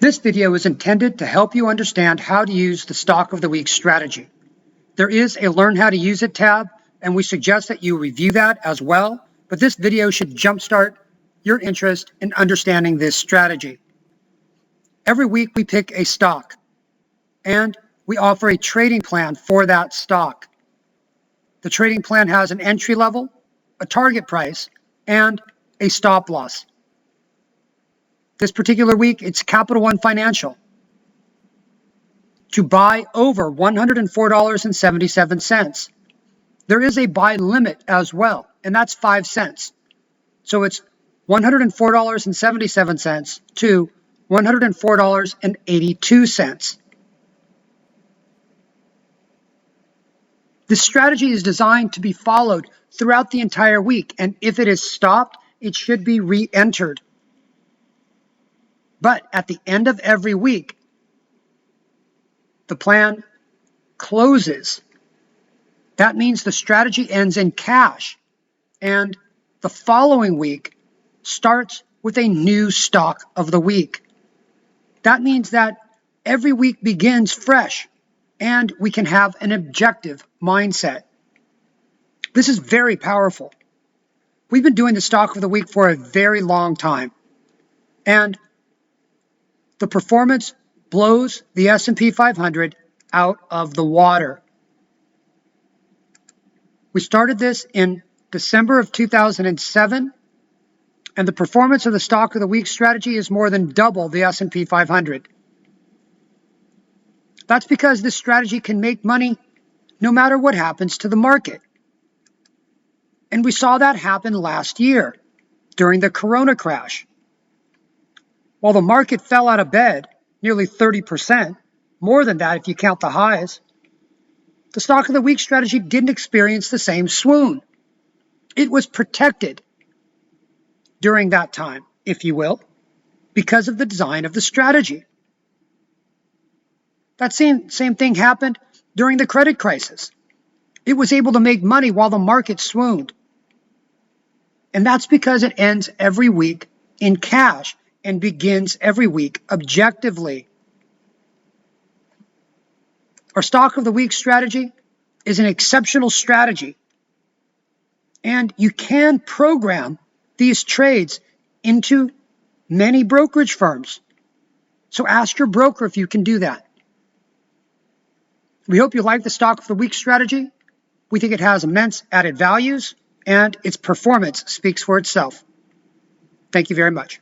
This video is intended to help you understand how to use the Stock of the Week strategy. There is a Learn How to Use It tab, and we suggest that you review that as well, but this video should jumpstart your interest in understanding this strategy. Every week we pick a stock, and we offer a trading plan for that stock. The trading plan has an entry level, a target price, and a stop loss. This particular week, it's Capital One Financial to buy over $104.77. There is a buy limit as well, and that's 5 cents. So it's $104.77 to $104.82. This strategy is designed to be followed throughout the entire week, and if it is stopped, it should be re-entered. But at the end of every week, the plan closes. That means the strategy ends in cash, and the following week starts with a new stock of the week. That means that every week begins fresh, and we can have an objective mindset. This is very powerful. We've been doing the Stock of the Week for a very long time, and the performance blows the S&P 500 out of the water. We started this in December of 2007, and the performance of the Stock of the Week strategy is more than double the S&P 500. That's because this strategy can make money no matter what happens to the market. And we saw that happen last year during the Corona crash. While the market fell out of bed nearly 30%, more than that if you count the highs, the Stock of the Week strategy didn't experience the same swoon. It was protected during that time, if you will, because of the design of the strategy. That same thing happened during the credit crisis. It was able to make money while the market swooned. And that's because it ends every week in cash and begins every week objectively. Our Stock of the Week strategy is an exceptional strategy, and you can program these trades into many brokerage firms. So ask your broker if you can do that. We hope you like the Stock of the Week strategy. We think it has immense added values, and its performance speaks for itself. Thank you very much.